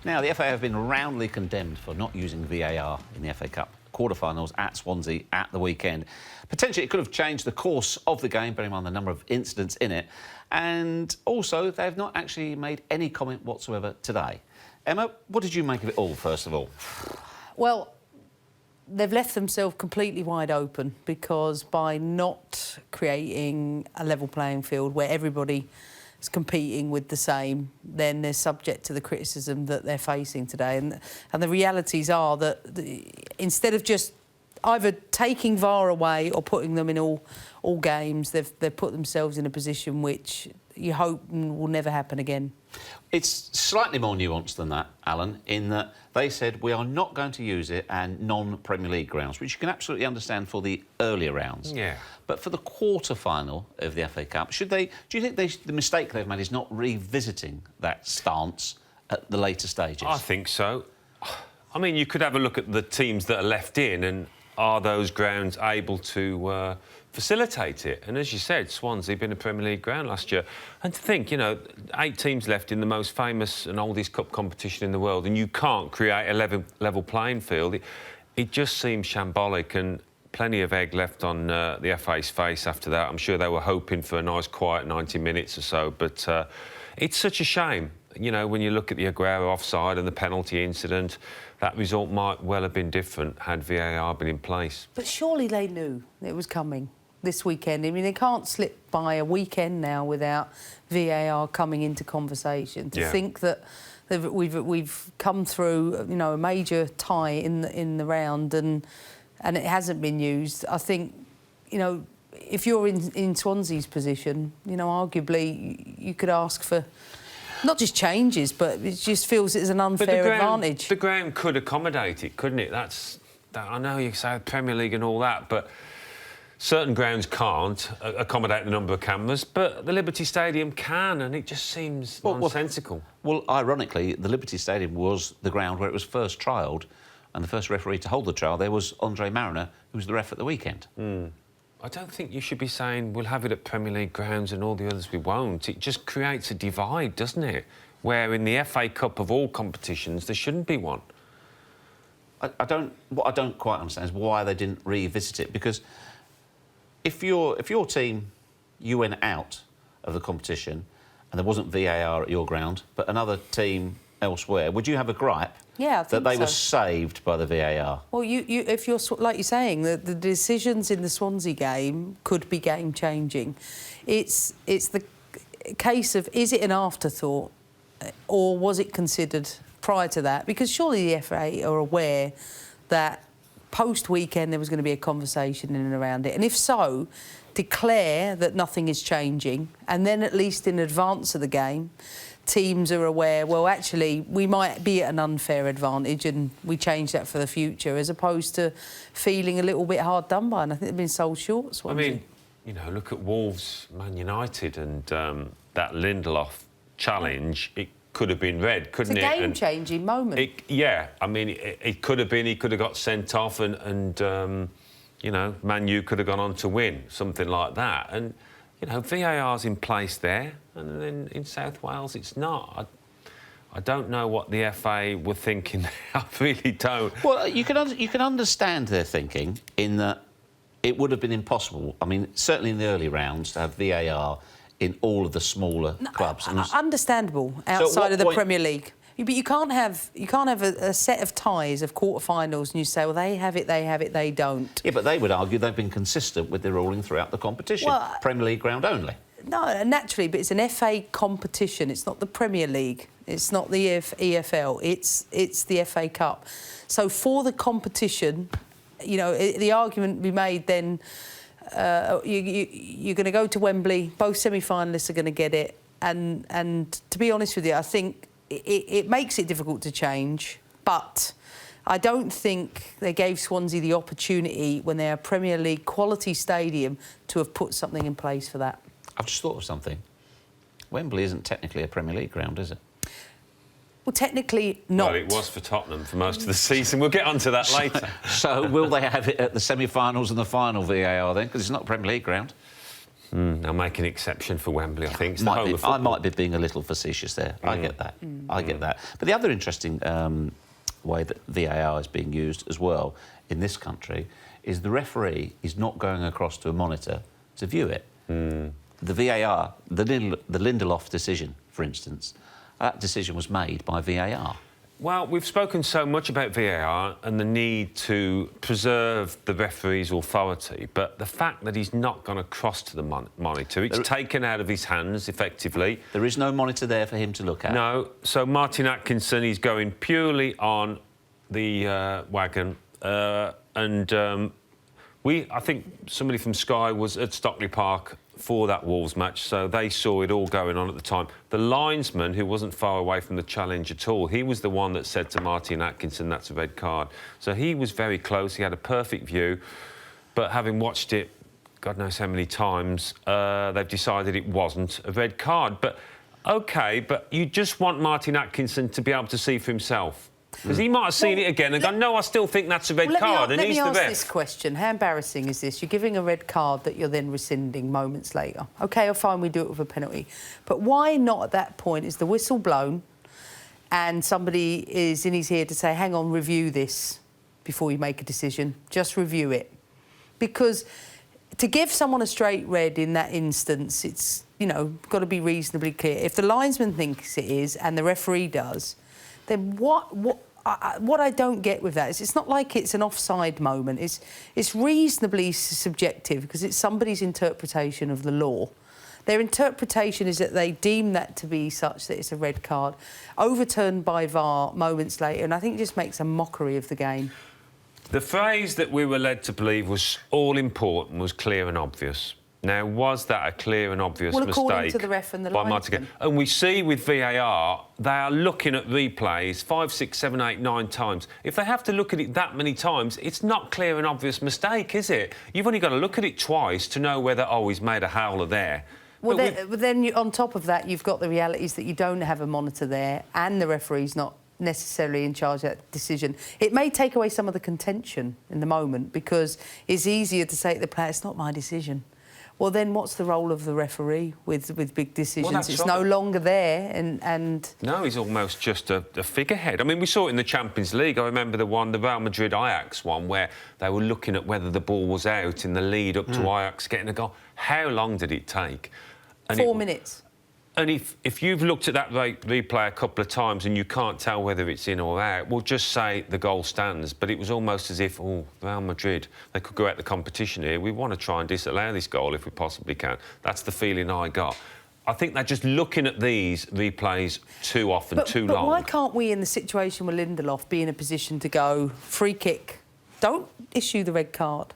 Now, the FA have been roundly condemned for not using VAR in the FA Cup quarter-finals at Swansea at the weekend. Potentially, it could have changed the course of the game, bearing in mind the number of incidents in it. And also, they've not actually made any comment whatsoever today. Emma, what did you make of it all, first of all? Well, they've left themselves completely wide open, because by not creating a level playing field where everybody is competing with the same, then they're subject to the criticism that they're facing today. And the realities are that instead of just either taking VAR away or putting them in all games, they've put themselves in a position which you hope will never happen again. It's slightly more nuanced than that, Alan, in that they said we are not going to use it at non-Premier League grounds, which you can absolutely understand for the earlier rounds. Yeah. But for the quarter-final of the FA Cup, do you think the mistake they've made is not revisiting that stance at the later stages? I think so. I mean, you could have a look at the teams that are left in, and are those grounds able to facilitate it? And as you said, Swansea been a Premier League ground last year. And to think, 8 teams left in the most famous and oldest cup competition in the world, and you can't create a level playing field. It just seems shambolic, and plenty of egg left on the FA's face after that. I'm sure they were hoping for a nice, quiet 90 minutes or so, but it's such a shame. When you look at the Aguero offside and the penalty incident, that result might well have been different had VAR been in place. But surely they knew it was coming this weekend. I mean, they can't slip by a weekend now without VAR coming into conversation. To think that we've come through, a major tie in the round and it hasn't been used. I think, if you're in Swansea's position, arguably you could ask for not just changes, but it just feels it's an unfair advantage. The ground could accommodate it, couldn't it? I know you say Premier League and all that, but certain grounds can't accommodate the number of cameras, but the Liberty Stadium can, and it just seems nonsensical. Well, ironically, the Liberty Stadium was the ground where it was first trialled, and the first referee to hold the trial there was Andre Mariner, who was the ref at the weekend. I don't think you should be saying we'll have it at Premier League grounds and all the others we won't. It just creates a divide, doesn't it? Where in the FA Cup of all competitions, there shouldn't be one. What I don't quite understand is why they didn't revisit it, because if your team, you went out of the competition and there wasn't VAR at your ground, but another team elsewhere, would you have a gripe? Yeah, I think that they so. were saved by the VAR? Well, if you're like you're saying, the decisions in the Swansea game could be game-changing. It's the case of, is it an afterthought, or was it considered prior to that? Because surely the FA are aware that post-weekend there was going to be a conversation in and around it, and if so, declare that nothing is changing, and then at least in advance of the game, teams are aware, well, actually, we might be at an unfair advantage and we change that for the future, as opposed to feeling a little bit hard done by. And I think they've been sold short, Swansea. I mean, look at Wolves, Man United, and that Lindelof challenge. It could have been red, couldn't it? It's a game-changing moment. It could have been. He could have got sent off and Man U could have gone on to win, something like that. And VAR's in place there, and then in South Wales it's not. I don't know what the FA were thinking. I really don't. Well, you can understand their thinking in that it would have been impossible. I mean, certainly in the early rounds, to have VAR in all of the smaller clubs. Understandable outside of the Premier League. But you can't have a set of ties of quarter-finals and you say, well, they have it, they don't. Yeah, but they would argue they've been consistent with their ruling throughout the competition. Well, Premier League ground only. No, naturally, but it's an FA competition. It's not the Premier League. It's not the EFL. It's the FA Cup. So for the competition, the argument be made then, you're going to go to Wembley, both semi-finalists are going to get it. And to be honest with you, I think it makes it difficult to change, but I don't think they gave Swansea the opportunity, when they're a Premier League quality stadium, to have put something in place for that. I've just thought of something. Wembley isn't technically a Premier League ground, is it? Well, technically not. Well, it was for Tottenham for most of the season. We'll get onto that later. So will they have it at the semi-finals and the final VAR then? Because it's not a Premier League ground. They'll make an exception for Wembley, I think. It's the home of I football. might be being a little facetious there. I get that. I get that. But the other interesting way that VAR is being used as well in this country is the referee is not going across to a monitor to view it. The VAR, the Lindelof decision, for instance, that decision was made by VAR. Well, we've spoken so much about VAR and the need to preserve the referee's authority, but the fact that he's not gone across to the monitor, it's taken out of his hands, effectively. There is no monitor there for him to look at. No, so Martin Atkinson, he's going purely on the wagon, I think somebody from Sky was at Stockley Park for that Wolves match, so they saw it all going on at the time. The linesman, who wasn't far away from the challenge at all, he was the one that said to Martin Atkinson, that's a red card. So he was very close, he had a perfect view, but having watched it God knows how many times, they've decided it wasn't a red card. But, OK, but you just want Martin Atkinson to be able to see for himself. Because he might have seen it again and gone, no, I still think that's a red card, and he's the ref. Let me ask this question. How embarrassing is this? You're giving a red card that you're then rescinding moments later. OK, fine, we do it with a penalty. But why not at that point is the whistle blown and somebody is in his ear to say, hang on, review this before you make a decision. Just review it. Because to give someone a straight red in that instance, it's, you know, got to be reasonably clear. If the linesman thinks it is and the referee does, then what I don't get with that is it's not like it's an offside moment. It's reasonably subjective because it's somebody's interpretation of the law. Their interpretation is that they deem that to be such that it's a red card, overturned by VAR moments later, and I think it just makes a mockery of the game. The phrase that we were led to believe was all-important was clear and obvious. Now, was that a clear and obvious mistake? Well, according to the ref and the linesman. And we see with VAR, they are looking at replays 5, 6, 7, 8, 9 times. If they have to look at it that many times, it's not clear and obvious mistake, is it? You've only got to look at it twice to know whether, oh, he's made a howler there. Well, then on top of that, you've got the realities that you don't have a monitor there and the referee's not necessarily in charge of that decision. It may take away some of the contention in the moment because it's easier to say to the player, it's not my decision. Well, then what's the role of the referee with big decisions? Well, it's no longer there and... No, he's almost just a figurehead. I mean, we saw it in the Champions League. I remember the Real Madrid-Ajax one, where they were looking at whether the ball was out in the lead up to Ajax getting a goal. How long did it take? And 4 minutes. And if you've looked at that replay a couple of times and you can't tell whether it's in or out, we'll just say the goal stands. But it was almost as if, oh, Real Madrid, they could go out the competition here. We want to try and disallow this goal if we possibly can. That's the feeling I got. I think they're just looking at these replays too often, too long. But why can't we, in the situation with Lindelof, be in a position to go, free kick, don't issue the red card?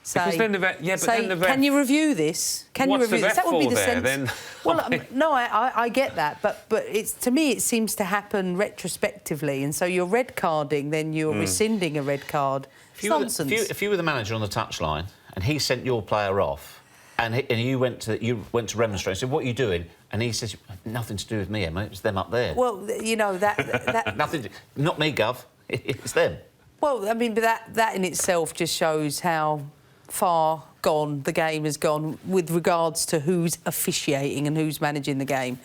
Say, because then the ref, yeah, but then the ref, can you review this? Can what's you review the ref this? That would be for the there, sense. then? Well, no, I get that, but it's, to me it seems to happen retrospectively, and so you're red carding, then you're rescinding a red card. It's nonsense. If you were the manager on the touchline and he sent your player off, and you went to remonstrate and said, "What are you doing?" and he says, "Nothing to do with me, Emma. It's them up there." Well, you know that nothing. Not me, Gov. It's them. Well, I mean, but that in itself just shows how far gone the game has gone with regards to who's officiating and who's managing the game.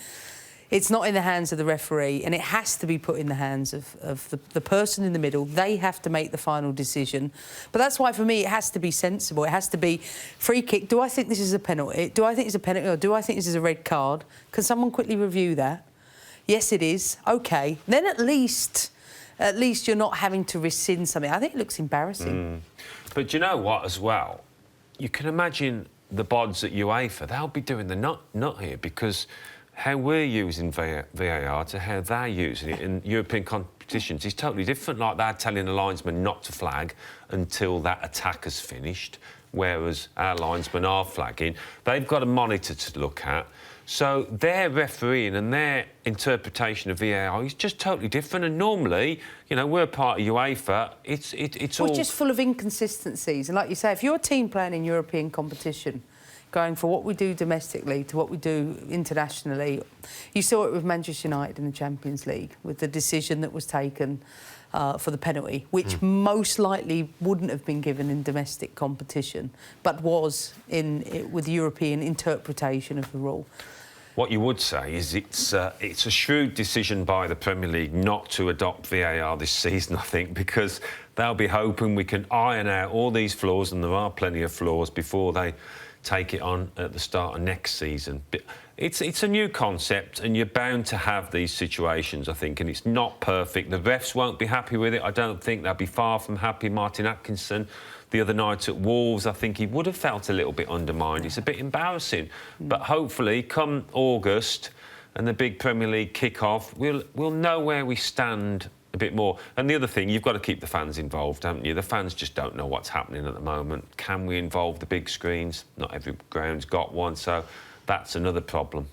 It's not in the hands of the referee, and it has to be put in the hands of the person in the middle. They have to make the final decision. But that's why, for me, it has to be sensible. It has to be free kick. Do I think this is a penalty? Do I think it's a penalty, or do I think this is a red card? Can someone quickly review that? Yes, it is. OK. Then at least you're not having to rescind something. I think it looks embarrassing. But do you know what, as well? You can imagine the bods at UEFA, they'll be doing the nut here, because how we're using VAR to how they're using it in European competitions is totally different. Like, they're telling the linesman not to flag until that attack has finished, whereas our linesmen are flagging. They've got a monitor to look at. So their refereeing and their interpretation of VAR is just totally different. And normally, you know, we're part of UEFA. It's all... It's just full of inconsistencies. And like you say, if you're a team playing in European competition, going for what we do domestically to what we do internationally, you saw it with Manchester United in the Champions League, with the decision that was taken for the penalty, which most likely wouldn't have been given in domestic competition, but was with European interpretation of the rule. What you would say is it's a shrewd decision by the Premier League not to adopt VAR this season, I think, because they'll be hoping we can iron out all these flaws, and there are plenty of flaws, before they take it on at the start of next season. But it's a new concept, and you're bound to have these situations, I think, and it's not perfect. The refs won't be happy with it. I don't think they'll be far from happy. Martin Atkinson, the other night at Wolves, I think he would have felt a little bit undermined. It's a bit embarrassing. But hopefully, come August and the big Premier League kick-off, we'll know where we stand a bit more. And the other thing, you've got to keep the fans involved, haven't you? The fans just don't know what's happening at the moment. Can we involve the big screens? Not every ground's got one, so that's another problem.